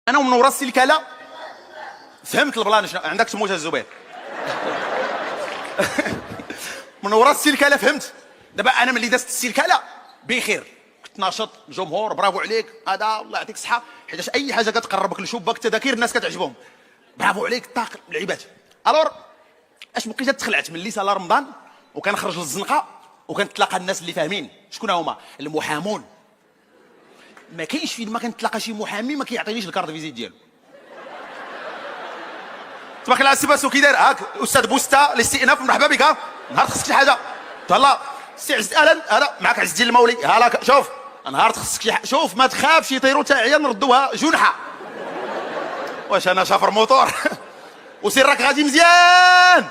انا ومن ورا السلكاله فهمت البلان. شنو عندك سموت الزبير؟ من ورا السلكاله فهمت. دابا انا ملي دازت السلكاله بخير، كنت ناشط، الجمهور برافو عليك، هذا الله يعطيك الصحه، حيت اي حاجه كتقربك لشباك التذاكير الناس كتعجبهم، برافو عليك طاق لعيبات. الور اش بقيت تخلعت ملي سالا رمضان وكنخرج للزنقه وكنتلاقى الناس اللي فاهمين. شكون هما؟ المحامون. ما كاينش فين ما كنتلاقى شي محامي ما كيعطينيش الكارت فيزيت ديالو. تبارك الله السي باسو كي داير؟ هاك استاذ بوستا الاستئناف، مرحبا بك. ها نهار خصك شي حاجه تهلا سي عز اهلا، هذا معك عز الدين المولي. هلا شوف نهار خصك شي شوف ما تخافش يطيروا تاعيا نردوها جنحه. واش انا شافر موتور؟ وسير راك غادي مزيان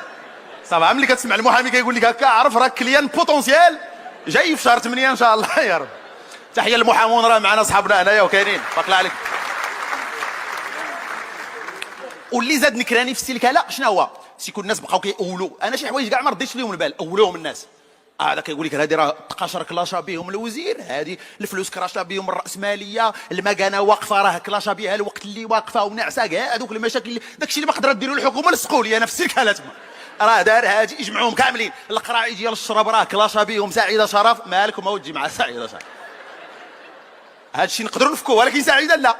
صافا. ملي كتسمع المحامي كيقول لك هكا عرف راك كليان بوتونسيال جاي في شهر 8 ان شاء الله. يا رب تحيه للمحامون، راه معنا صحابنا هنايا وكاينين بارك الله عليك. واللي زاد نكراني في السلكاله شنو هو؟ سيكون الناس بقاو كيقولوا انا شي حوايج كاع ما رديتش ليهم البال، اولوهم الناس. هذا كيقول لك هذه راه تقاشر كلاشا بهم الوزير، هذه الفلوس كراشا بهم الراسماليه، المكانه واقفه راه كلاشا بها الوقت اللي واقفه وناعسه كاع هذوك المشاكل اللي داكشي اللي ما قدرت ديروا الحكومه لصقوا لي انا في السلكاله تما. راه دار هادي يجمعوهم كاملين، القراعي ديال الشراب راه كلاشا بهم سعيده شرف، مالكم اودي مع سعيده شرف. هادشي نقدروا نفكوه، ولكن سعيده لا.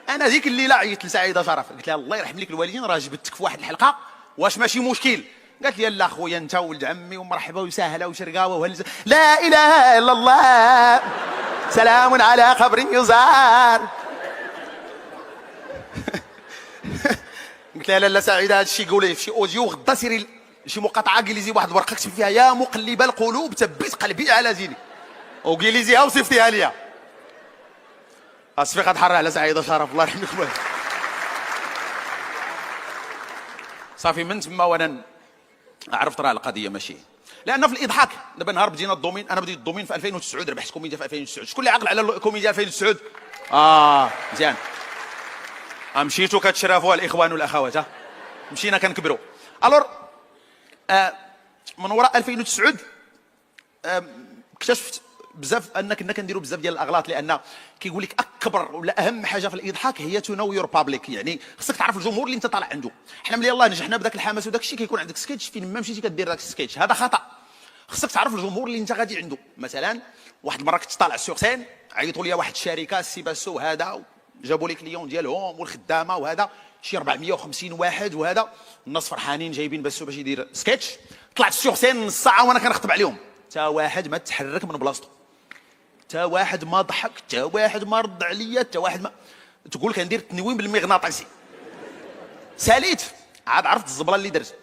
انا ديك الليله عيطت لسعيده شرف قلت لها الله يرحم لك الوالدين راه جبتك في واحد الحلقه واش ماشي مشكل؟ قالت لي لا خويا انت ولد عمي ومرحبا وسهلا وشرقاوه وهلزه. لا اله الا الله سلام على قبر يزار. قلت لها لا سعيده هادشي قولي في شي اوديو، غدا سيري شي مقاطعه انجليزي واحد الورقه كتب فيها يا مقلب القلوب ثبت قلبي على دينك، وانجليزيها وصيفطيها ليا. اصفي قد حرها على سعيده شرف الله يرحمكم. صافي من تما وانا عرفت راه القضيه ماشي لان في الاضحاك. دابا نهار بدينا الدومين، انا بديت الدومين في 2009، ربحت كوميديا في 2009. شكون اللي عقل على كوميديا 2009؟ مزيان. مشيتوا كتشرفوا الاخوان والاخوات، مشينا كنكبروا. الور من وراء 2009 اكتشفت بزاف ان كنا كنديروا بزاف ديال الاغلاط، لان كيقول لك اكبر ولا اهم حاجه في الاضحاك هي تو نو يور بابليك، يعني خصك تعرف الجمهور اللي انت طالع عنده. حنا ملي يلاه نجحنا بداك الحماس وداك الشيء كيكون عندك سكيتش فين ما مشيتي كدير داك السكيتش، هذا خطا. خصك تعرف الجمهور اللي انت غادي عنده. مثلا واحد المره كنت طالع سور سين، عيطوا لي واحد الشركه السي باسو هذا، جابوا لي كليون ديالهم والخدامه وهذا شي 450 واحد، وهذا الناس فرحانين جايبين باسو باش يدير سكيتش. طلعت سور سين نص ساعه وانا كنخطب عليهم، حتى واحد ما تحرك من بلاصتو، حتى واحد ما ضحك، حتى واحد ما رد عليا، حتى واحد ما تقول كندير التنويم بالمغناطيسي. ساليت عاد عرفت الزبله اللي درت.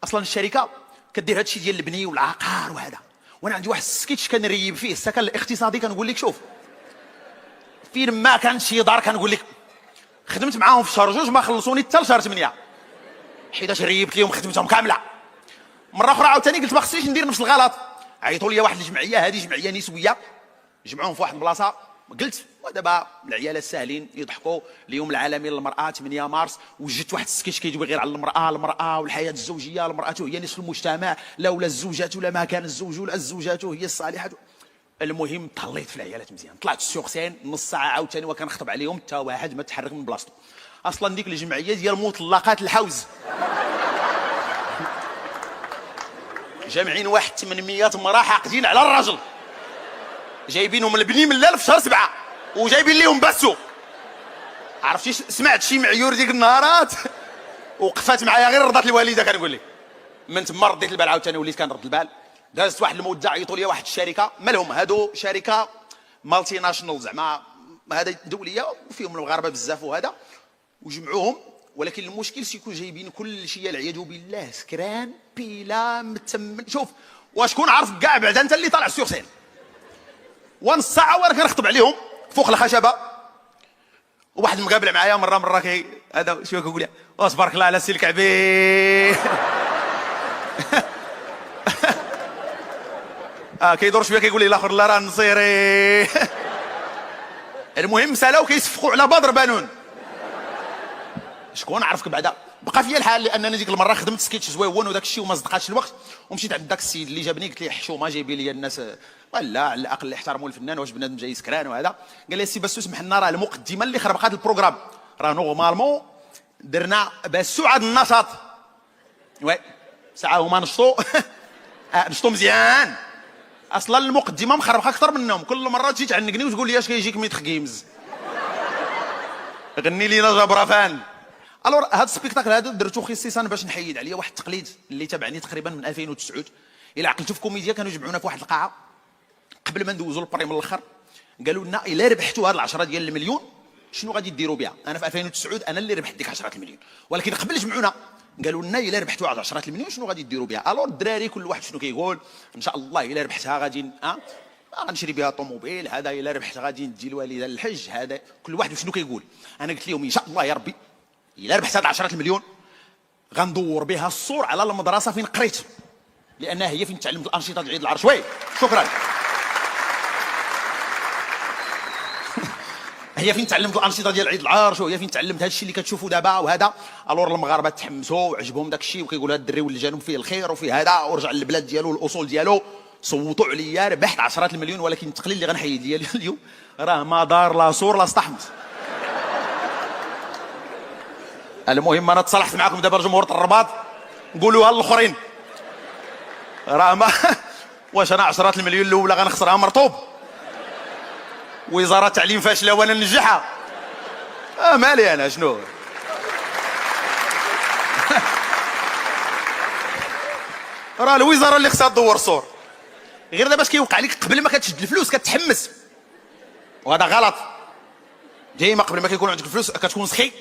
اصلا الشركه كدير هادشي ديال البني والعقار وهذا، وانا عندي واحد السكيتش كنريب فيه السكن الاقتصادي. كنقول لك شوف فين ما كانت شي دار كنقول لك خدمت معاهم في شهر جوج ما خلصوني حتى لشهر 8، حيتاش ريبت لهم خدمتهم كامله. مره اخرى عاوتاني قلت ما خصنيش ندير نفس الغلط، عيطوا لي واحد الجمعيه، هذه جمعيه نسويه، جمعوهم في واحد البلاصه. قلت ودابا العيال الساهلين يضحكوا اليوم العالمي للمراه 8 مارس، وجدت واحد السكيتش كيدوي غير على المراه والحياه الزوجيه. المراه هي نصف المجتمع، لولا الزوجات لما كان الزوج، ولا الزوجات هي الصالحات. المهم طليت في العيالات مزيان، طلعت السوق سين نص ساعه عاوتاني وكنخطب عليهم، حتى واحد ما تحرك من بلاصتو. اصلا ديك الجمعيه ديال مطلقات الحوز جامعين واحد 800 مراه حاقدين على الرجل، جايبينهم البني من الليل في شهر 7 وجايبين ليهم باسو. عرفتي سمعت شي معيور ديك النهارات وقفات معايا غير رضات الوالده. كنقول لك من تما رديت البال عاوتاني، وليت كنرد البال. دازت واحد المده عيطوا لي واحد الشركه، مالهم هادو شركه مالتي ناشونال زعما هذا دوليه وفيهم المغاربه بزاف وهذا، وجمعوهم. ولكن المشكل سيكون جايبين كل شيء العياذ بالله سكران بلا متمن. شوف وشكون عارف كاع بعدا انت اللي طالع السوق سين. ونص ساعه وانا كنخطب عليهم فوق الخشبه، وواحد مقابل معايا مره كي هذا شو كيقول لي تبارك الله على سي الكعبي. كيدور شويه كيقول لي الاخر لا راه نصيري. المهم سالاو كيصفقوا على بدر بانون. شكون عرفك بعدا بقى فيا الحال، لانني ديك المره خدمت سكيتش زويون وداك الشيء وما صدقاتش الوقت، ومشيت عند داك السيد اللي جابني قلت ليه حشومه جايبين لي الناس ولا على الاقل يحترموا الفنان، واش بنادم جاي سكران وهذا. قال لي سي بس اسمح لنا راه المقدمه اللي خربقات البروغرام. راه نورمالمون درنا باسو عاد النشاط. وي ساعه هما نشطوا نشطوا مزيان. اصلا المقدمه مخربقه اكثر منهم، كل مره تجي تعنقني وتقول لي اش كيجيك ميتر جيمز، غني لينا جبرفان. الور هذا السبيكتاكل هذا درتو خصيصا باش نحيد عليا واحد التقليد اللي تابعني تقريبا من 2009. الا عقلتو في كوميديا كانوا يجمعونا في واحد القاعه قبل ما ندوزو البري من الاخر، قالوا لنا الا ربحتوا هاد العشرة ديال المليون شنو غادي ديروا بها. انا في 2009 انا اللي ربحت ديك 10 المليون، ولكن قبل جمعونا قالوا لنا الا ربحتوا هاد 10 المليون شنو غادي ديروا بها. الور الدراري كل واحد شنو كيقول، ان شاء الله الا ربحتها غادي غنشري بها طوموبيل، هذا الا ربحت غادي ندي الوالده للحج، هذا كل واحد شنو كيقول. انا قلت لهم ان شاء الله يا ربي الا ربحت هاد 10 المليون غندور بها الصور على المدرسه فين قريت، لانها هي فين تعلمت الانشطه ديال عيد العرش. وي شكرا. هي فين تعلمت الانشطه ديال عيد العرش، وهي فين تعلمت هذا الشيء اللي كتشوفوا دابا وهذا. الور المغاربه تحمسوا وعجبهم داك الشيء، وكيقول هذا الدري ولى جانب فيه الخير وفيه هذا، ورجع للبلاد ديالو الاصول ديالو. صوتوا عليا ربحت 10 المليون، ولكن التقليل اللي غنحيد ليا اليوم راه ما دار لا صور لا استحمت. المهم انا تصالحت معكم دابا جمهور الرباط، نقولوها للاخرين راه ما واش انا 10 المليون الاولى غنخسرها مرطوب؟ وزاره التعليم فاشله وانا ننجحها؟ مالي انا شنو؟ راه الوزاره اللي خصها تدور صور. غير دابا اش كيوقع لك قبل ما كتشد الفلوس كتحمس، وهذا غلط. ديما قبل ما كيكون عندك الفلوس كتكون سخي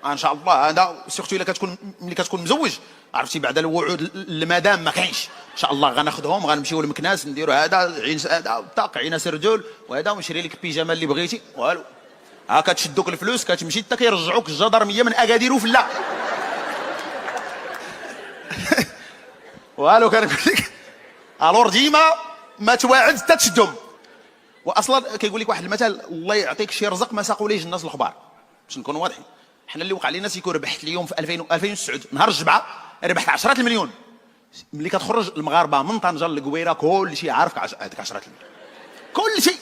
ان شاء الله. هذا سيرتو الا كتكون ملي كتكون مزوج، عرفتي بعد الوعود المدام ما كاينش. ان شاء الله غناخذهم غنمشيو للمكناس نديروا هذا عين هذا طاق عين سردول وهذا، ونشري لك البيجامه اللي بغيتي والو. ها كتشدوك الفلوس كتمشي حتى كيرجعوك الجدرميه من اكادير وفلا. والو كنقول لك الور ديما ما تواعد حتى تشدهم. واصلا كيقول لك واحد المثل، الله يعطيك شي رزق ما ساقوا ليش الناس الاخبار، باش نكونوا واضحين. حنا اللي وقع لينا سيكون ربحت اليوم في 2009 نهار الجمعه ربحت 10 المليون. ملي كتخرج المغاربه من طنجه للقويره كل شيء عارفك هذيك 10 المليون كل شيء.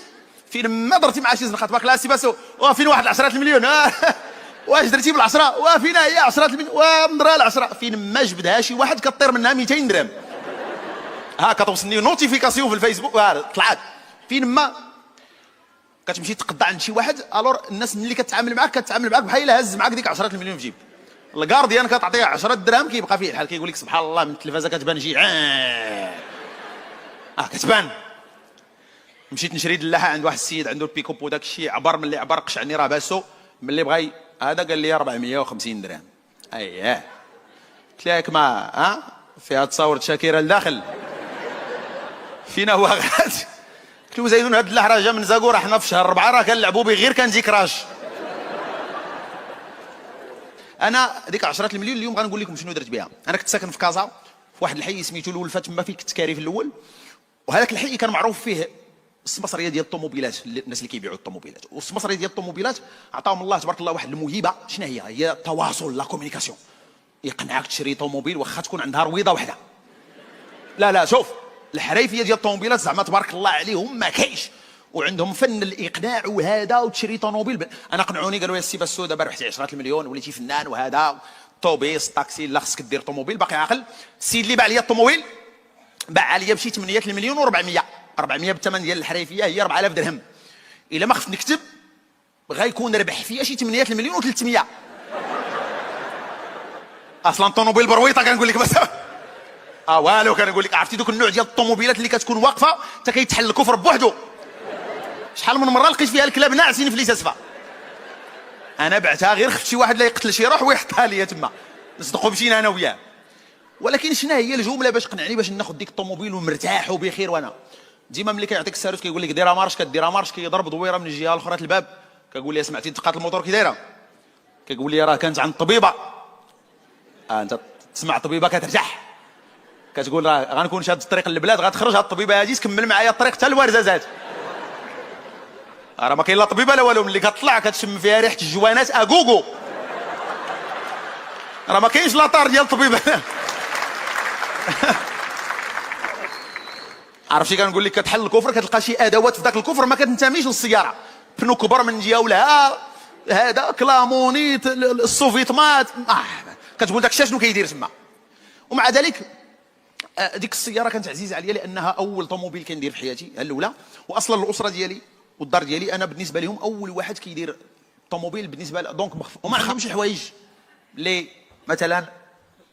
فين ما درتي مع شي زنقه تبارك الله سي باسو وفين واحد 10 المليون واش درتي بالعشره وفين هي 10 المليون ومضرا العشره فين ما جبدها شي واحد كطير منها 200 درهم. ها كتوصلني نوتيفيكاسيون في الفيسبوك طلعت. فين ما كتمشي تقضى عند شي واحد الور الناس ملي كتعامل معاك بحال الا هز معاك ديك 10 المليون في جيب. الكارديان كتعطيه 10 دراهم كيبقى فيه الحال كيقول لك سبحان الله من التلفازه كتبان جيعان. كتبان. مشيت نشري دلاحه عند واحد السيد عنده البيكوب وداك الشيء عبر، ملي عبر قشعني راه باسو، ملي بغى هذا قال لي 450 درهم. اييه قلت له ياك ما فيها تصاور شاكيره لداخل فينا هو غادي. قلت له زيدون هاد اللحره جا من زاكور، حنا في شهر 4 راه كنلعبوا به غير كان كراش. انا ديك 10 المليون اليوم غنقول لكم شنو درت بها. انا كنت ساكن في كازا في واحد الحي سميتو الولفه، تما فيه كنت كاري في الاول، وهذاك الحي كان معروف فيه السمسريه ديال الطوموبيلات، الناس اللي كيبيعوا الطوموبيلات. والسمسريه ديال الطوموبيلات عطاهم الله تبارك الله واحد الموهبه. شنو هي التواصل، لا كومونيكاسيون. يقنعك تشري طوموبيل واخا تكون عندها رويضه واحده. لا شوف الحريفيه ديال الطوموبيلات زعما تبارك الله عليهم ما كاينش، وعندهم فن الاقناع وهذا. وتشري طوموبيل انا قنعوني قالوا لي السي باسو دابا ربحتي 10 المليون وليتي فنان وهذا طوبيس طاكسي لا خصك دير طوموبيل. باقي عاقل السيد اللي باع لي الطوموبيل باع لي بشي 8 المليون و400 بالثمن ديال الحريفيه هي 4000 درهم. الا ما خفت نكتب غيكون ربح فيها شي 8 المليون و300. اصلا طوموبيل برويطه كنقول لك بس والو كنقول لك. عرفتي دوك النوع ديال الطوموبيلات اللي كتكون واقفه حتى كيتحل الكفر بوحدو. شحال من مره لقيت فيها الكلاب ناعسين في ليساسفا. انا بعتها غير خفت شي واحد لا يقتل شي روح ويحطها ليا تما نصدقوا مشينا انا وياه. ولكن شنو هي الجمله باش قنعني باش ناخذ ديك الطوموبيل ومرتاح وبخير؟ وانا ديما ملي كيعطيك الساروت كيقول لك ديرها مارش، كديرها مارش كيضرب دويره من الجهه الاخرى الباب. كيقول لي سمعتي دقات الموتور كي دايره؟ كيقول لي راه كانت عند الطبيبه. انت تسمع الطبيبه كترتاح، كتقول راه غنكون شاد الطريق للبلاد غتخرج هاد الطبيبه هادي تكمل معايا الطريق حتى الورزازات. راه ما كاين لا طبيبه لا والو، ملي كتطلع كتشم فيها ريحه الجوانات اكوكو. راه ما كاينش لاطار ديال الطبيبه. عرفتي كنقول لك كتحل الكفر كتلقى شي ادوات في ذاك الكفر ما كتنتميش للسياره، بنو كبر من جهه ولا هذا كلامونيت السوفيتمات كتقول داك الشيء شنو كيدير تما. ومع ذلك ديك السياره كانت عزيزه عليا لانها اول طوموبيل كندير في حياتي الاولى، واصلا الاسره ديالي والدار ديالي انا بالنسبه لهم اول واحد كيدير طوموبيل بالنسبه دونك وما عندهمش الحوايج اللي مثلا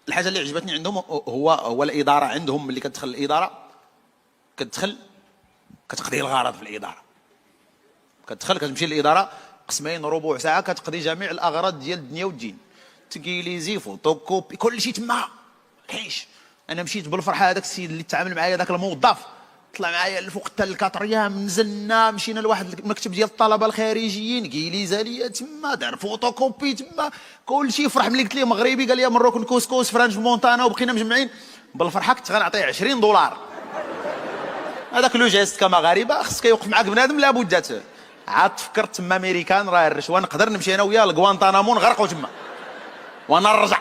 الحاجه اللي عجبتني عندهم هو الاداره. عندهم ملي كتدخل الاداره كتقضي الغرض في الاداره، كتمشي للاداره قسمين ربع ساعه كتقضي جميع الاغراض ديال الدنيا والدين، تكيليزي فوتوكوبي كل شيء تما كاينش. انا مشيت بالفرحه، هذاك السيد اللي تعامل معايا ذاك الموظف طلع معايا الفوق حتى ل4 ايام، نزلنا مشينا لواحد المكتب ديال الطلبه الخارجيين كيليزا ليا تما، دار فوتوكوبي تما كل شيء. فرح ملي قلت ليه مغربي قال لي مروكن كوسكوس فرنش مونتانا، وبقينا مجمعين بالفرحه. كنت غنعطيه 20 دولار. هذاك لو جيست كمغاربه خصك يوقف معاك بنادم لابد. عاد فكرت تما امريكان راه الرشوه نقدر نمشي انا وياه لكوانتانامو نغرقوا تما وانا نرجع.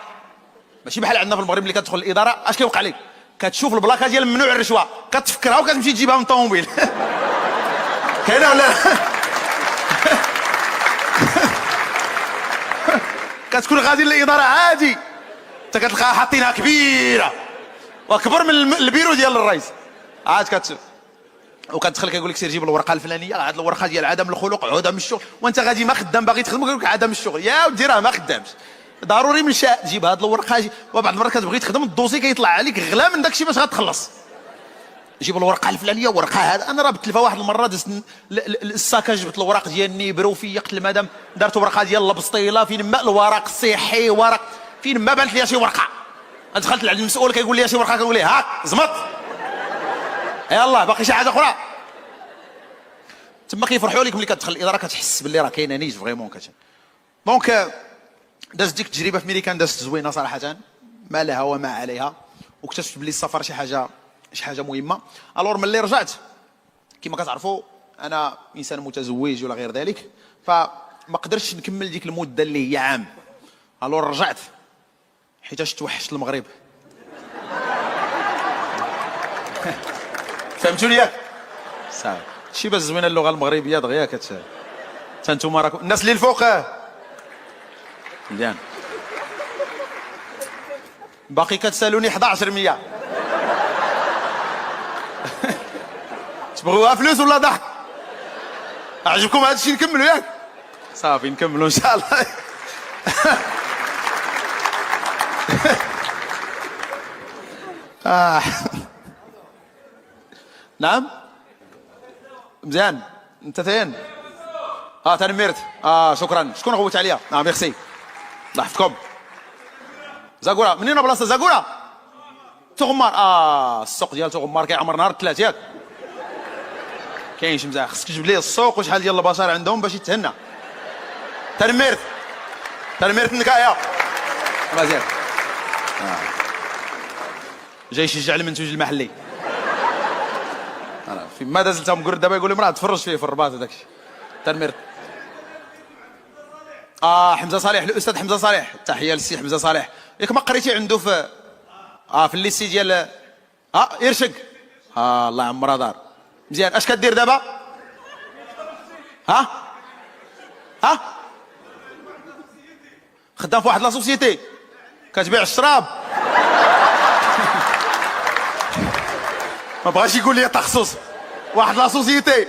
ماشي بحال عندنا في المغرب اللي كتدخل الاداره اش كيوقع لك؟ كتشوف البلاكه ديال ممنوع الرشوه كتفكرها وكتمشي تجيبها من الطوموبيل. كاينه ولا كتكون غادي للاداره عادي انت كتلقاها حاطينها كبيره واكبر من البيرو ديال الرئيس. عاد وكتدخل كيقول لك سير جيب الورقه الفلانيه، هاد الورقه ديال عدم الخلق عدم الشغل، وانت غادي ما خدام باغي تخدم كيقول لك عدم الشغل. يا ودي راه ما خدامش ضروري من شاء تجيب هاد الورقه. وبعض المرات كتبغي تخدم الدوسي كيطلع عليك غلا من داكشي باش غتخلص. جيب الورقه الفلانيه ورقه هذا. انا راه بالتلفه واحد المره دزت الساكه، جبت الوراق ديال النيبرو فيقت المدام دارت ورقه ديال البسطيله فين ما الورق الصحي ورق فين ما بانت ليا شي ورقه. دخلت لعند المسؤول كيقول لي شي ورقه، كنقول ليه هاك زمط يلاه باقي شي حاجه اخرى. تما كيفرحوا لك ملي كتدخل الاداره كتحس باللي راه كاينه نيت فريمون دونك دازت ديك التجربه في ميريكان دازت زوينه صراحه، ما لها وما عليها، واكتشفت بلي السفر شي حاجه مهمه. الور ملي رجعت كما كتعرفوا انا انسان متزوج ولا غير ذلك، فما قدرتش نكمل ديك المده اللي هي عام. الور رجعت حيتاش توحشت المغرب. فهمتوني ياك؟ صافي شي باش زوينه اللغه المغربيه دغيا انتوما راكم الناس اللي الفوق مزيان. باقي كتسالوني 1100. تبغوها فلوس ولا ضحك؟ عجبكم هذا الشيء نكملوا ياك؟ صافي نكملوا ان شاء الله. نعم مزيان. انت فين؟ تنمرت. شكرا. شكون غوت عليا؟ ميرسي الله يحفظكم. زاكورا منين بلاصه زاكورا؟ تغمار. السوق ديال تغمار كيعمر نهار الثلاث ياك؟ كاينش مزيان. خصك تجيب ليه السوق وشحال ديال البشر عندهم باش يتهنى. تنمرت النكايه مزيان. جاي يشجع المنتوج المحلي. في ما دازلتها مقرد دابا يقول لي مراه تفرج فيه في الرباط هذاك الشيء. تنمرت. حمزه صالح، الاستاذ حمزه صالح، تحيه للسي حمزه صالح. ياك ما قريتي عنده في في الليسي ديال يرشق. الله يعمرها دار. مزيان. اش كدير دابا؟ خدام في واحد لا سوسيتي كتبيع الشراب. ما بغاش يقول لي تخصص واحد لا سوسيتي.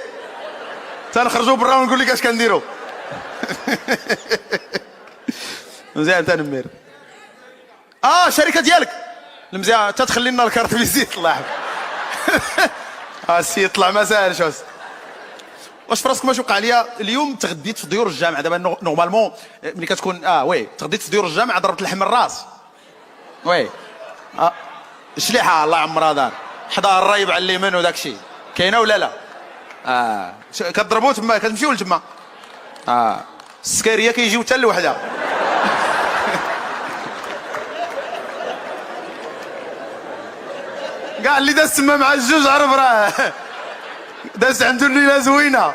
تنخرجوا برا ونقول لك اش كنديروا. مزيان. تنمير. الشركه ديالك مزيان. تتخلي لنا الكارت فيزيت الله يحفظك. السيد طلع ما ساهلش. واش فراسك واش وقع ليا اليوم؟ تغديت في ديور الجامعه. دابا نورمالمون ملي كتكون وي تغديت في ديور الجامعه ضربت لحم الراس. وي شليحه الله يعمرها دار. حدا الرايب على اليمين وداك الشيء كاينه ولا لا؟ كتضربوا تما كتمشيو لتما. السكاريه كيجيو حتى لوحده. كاع اللي داز تما مع الجوج عرف راه داز عنده الليله زوينه.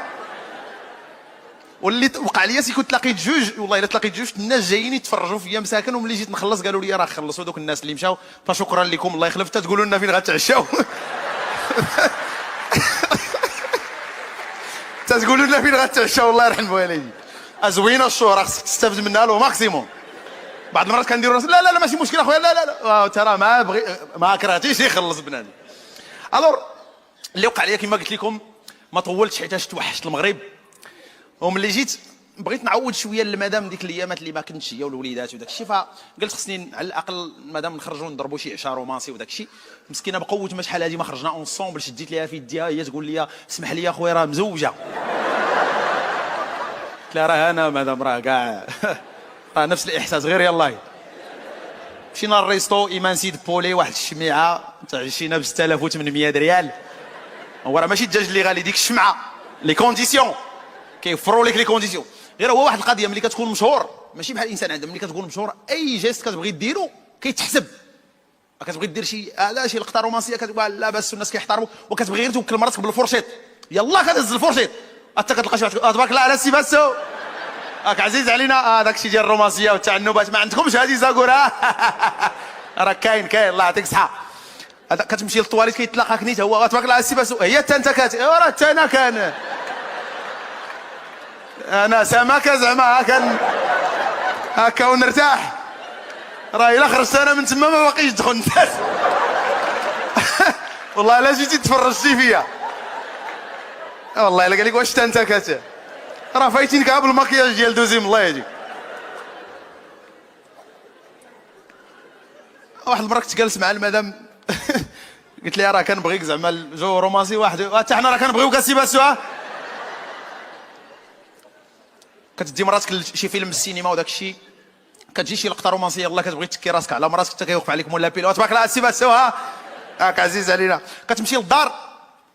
واللي وقع لي كنت تلاقيت جوج، والله الا تلاقيت جوج الناس جايين يتفرجوا فيا مساكن، وملي جيت نخلص قالوا لي راه خلصوا دوك الناس اللي مشاو فشكرا لكم الله يخلف. تقولوا لنا فين غتعشاو؟ تقولوا لنا فين غتعشاو الله يرحم والديك. زوينه الشهره خصك تستافد منها لو ماكسيموم. بعض المرات كنديروا راسي لا لا لا ماشي مشكل اخويا لا لا لا ترى ما كرهتيش يخلص بنادم. الور اللي وقع لي كما قلت لكم ما طولتش حيت توحشت المغرب، وملي جيت بغيت نعوض شويه المدام ديك الايامات اللي ما كنتش هي والوليدات وداك الشيء، فقلت خصني على الاقل مادام نخرجوا نضربوا شي عشاء رومانسي وداك الشيء. مسكينه بقوت ما شحال هذه ما خرجنا اونصومبل، شديت ليها في يديها هي تقول لي اسمح لي اخويا راه مزوجه. قلت لها راه انا مادام راه كاع راه نفس الاحساس غير يلاه. مشينا للريستو ايمان سيد بولي واحد الشميعه تعشينا ب 6800 ريال. هو راه ماشي الدجاج اللي غالي، ديك الشمعه لي كونديسيون كيوفروا لك لي كونديسيون. غير هو واحد القضيه ملي كتكون مشهور ماشي بحال الانسان عنده، ملي كتكون مشهور اي جيست كتبغي ديرو كيتحسب. كتبغي دير شي شي لقطه رومانسيه كتقول لا بس الناس كيحترموا، وكتبغي غير توكل مراتك بالفورشيط يلا كتهز الفورشيت حتى كتلقى شي واحد تبارك الله على سي باسو راك عزيز علينا داك الشيء ديال الرومانسيه والتعنبات ما عندكمش هذه زاكورا. راه كاين الله يعطيك الصحه. كتمشي للطواليت كيتلاقاك نيت هو تبارك الله على سي باسو هي حتى انت راه حتى انا كان انا سمكه زعما هكا ونرتاح. راه الا خرجت انا من تما ما باقيش تدخل الناس. والله الا جيتي تفرجتي فيا والله الا قال لك واش حتى انت راه فايتين كاع بالماكياج ديال دوزيم الله يهديك. واحد المره كنت جالس مع المدام قلت لها راه كنبغيك زعما الجو رومانسي واحد حتى حنا راه كنبغيوك سي باسو. كتدي مراتك شي فيلم السينما وداك الشيء كتجي شي لقطه رومانسيه يلاه كتبغي تكي راسك على مراتك حتى كيوقف عليك مولا بيلو تبارك الله سي باسو هاك عزيز علينا. كتمشي للدار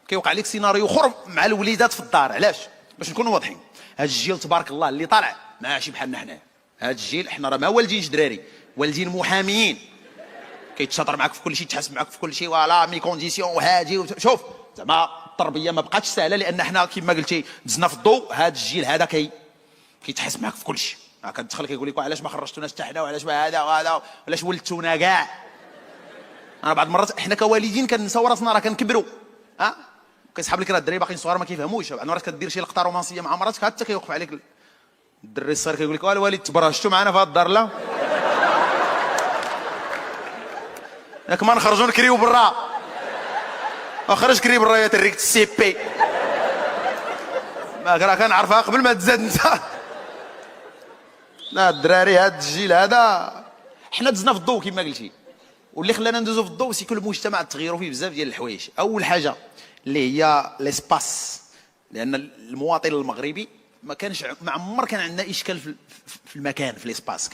كيوقع لك سيناريو اخر مع الوليدات في الدار. علاش؟ باش نكونوا واضحين. هاد الجيل تبارك الله اللي طالع ماشي بحالنا حنا. هاد الجيل حنا راه ما والدينش دراري، والدين محاميين. كيتشاطر معاك في كل شيء، تحاسب معاك في كل شيء، فوالا مي كونديسيون وهادي شوف زعما التربيه ما بقاتش سهله لان حنا كما قلتي دزنا في الضوء. هاد الجيل هذا كيتحاسب معاك في كل شيء. كتدخل كيقول لك علاش ما خرجتوناش حتى حنا وعلاش ما هذا وهذا وعلاش ولدتونا كاع. انا بعض المرات حنا كوالدين كنساو راسنا راه كنكبروا كيسحب لك راه الدراري باقيين صغار ما كيفهموش. بعض المرات كدير شي لقطه رومانسيه مع مراتك حتى كيوقف عليك الدري الصغير كيقول لك الوالد تبرشتوا معنا في هاد الدار لا ياك ما نخرجوا نكريو برا. خرج كري برا يا تريك السي بي ما راه كنعرفها قبل ما تزاد انت. لا الدراري هاد الجيل هذا حنا دزنا في الضوء كما قلتي، واللي خلانا ندوزو في الضوء سي كل المجتمع تغيروا فيه بزاف ديال الحوايج. اول حاجه اللي هي ليسباس، لان المواطن المغربي ما عمر كان عندنا اشكال في المكان في ليسباس.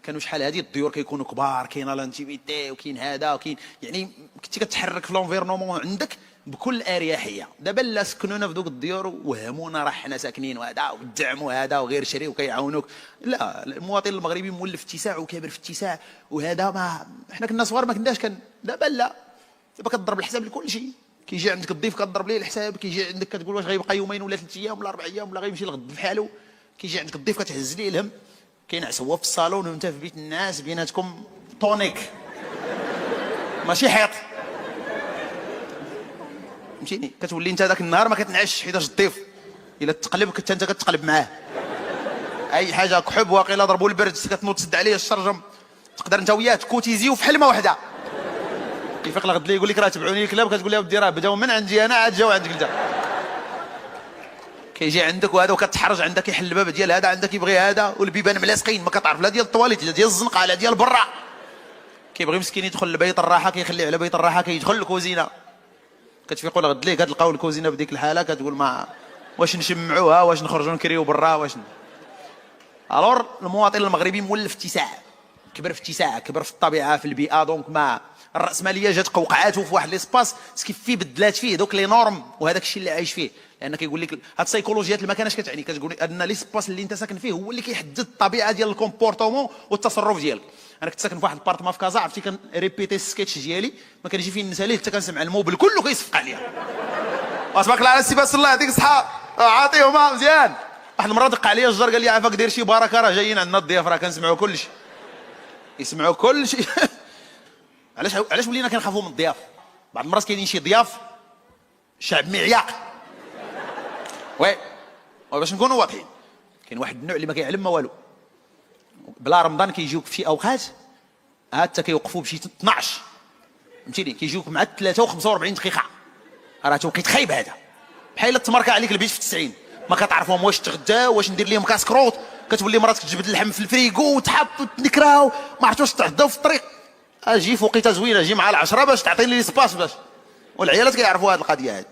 كانوا شحال هذه الديور كيكونوا كبار، كاين لانتيميتي وكاين هذا وكاين يعني كنتي كتحرك في لونفيرنومون عندك بكل اريحيه. دابا لا سكنونا في دوك الديور وهمونا راه حنا ساكنين وهذا والدعم وهذا وغير شري وكيعاونوك. لا المواطن المغربي مولف في اتساع وكابر في اتساع وهذا ما حنا كنا صغار ما كناش دابا لا دابا كتضرب الحساب لكل شيء. كيجي عندك الضيف كتضرب ليه الحساب، كيجي عندك كتقول واش غيبقى يومين ولا 3 ايام ولا 4 ايام ولا غيمشي لغد بحالو. كيجي عندك الضيف كتهز ليه الهم. كينعس هو في الصالون وانت في بيت الناس بيناتكم طونيك ماشي حيط فهمتيني. كتولي انت ذاك النهار ما كتنعش حيتاش الضيف الا تقلب كنت انت كتقلب معاه. اي حاجه كحب واقيلا ضربوا البرد كتنوض تسد عليه الشرجم تقدر انت وياه تكوتيزيو في حلمه واحده. كيفيق الغد لي يقول لك راه تبعوني الكلاب كتقول له ودي راه بداو من عندي انا عاد جاو عندك انت. كيجي عندك وهذا وكتحرج عندك يحل الباب ديال هذا عندك يبغي هذا والبيبان ملاصقين ما كتعرف لا ديال الطواليت لا ديال الزنقه لا ديال برا. كيبغي مسكين يدخل لبيت الراحه كيخليه على بيت الراحه كيدخل الكوزينه. كتفيقوا الغد ليه كتلقاو الكوزينه بديك الحاله كتقول ما واش نشمعوها واش نخرجوا نكريو برا واش الور. المواطن المغربي مولف اتساع، كبر في اتساع، كبر في الطبيعه في البيئه. دونك ما الراسماليه جات قوقعاته في واحد ليسباس كيف فيه بدلات فيه دوك لي نورم وهذاك الشيء اللي عايش فيه. لان كيقول لك هاد السيكولوجيات اللي ما كانش كتعني كتقول ان ليسباس اللي انت ساكن فيه هو اللي كيحدد الطبيعه ديال الكومبورتمون والتصرف ديالك. انا كنت ساكن في واحد البارتمان في كازا عرفتي كان ريبيتي السكيتش ديالي ما كنجي فين نساليه حتى كنسمع الموبل كله كيصفق عليا. واسمعك الله على السي باس الله يعطيك الصحه عاطيهم مزيان. واحد المره دق عليا الجار قال لي عافاك دير شي بركه راه جايين عندنا الضياف راه كنسمعوا كل شيء يسمعوا كل شيء. علاش ولينا كنخافوا من الضياف؟ بعض المرات كاينين شي ضياف شعب معياق وي باش نكونوا واضحين. كاين واحد النوع اللي ما كيعلم ما والو، بلا رمضان كيجيوك في اوقات حتى كيوقفوا بشي 12 فهمتيني، كيجيوك مع 3 و45 دقيقه، راه توقيت خايب هذا، بحال تماركا عليك البيت في 90 ما كتعرفهم واش تغداو واش ندير لهم كاسكروط، كتولي مراتك تجبد اللحم في الفريكو وتحط وتنكراو ما عرفتوش تغداو في الطريق، اجي في وقيته زوينه، جي مع 10 باش تعطيني لي سباس باش، والعيالات كيعرفوا هذه القضيه هذه.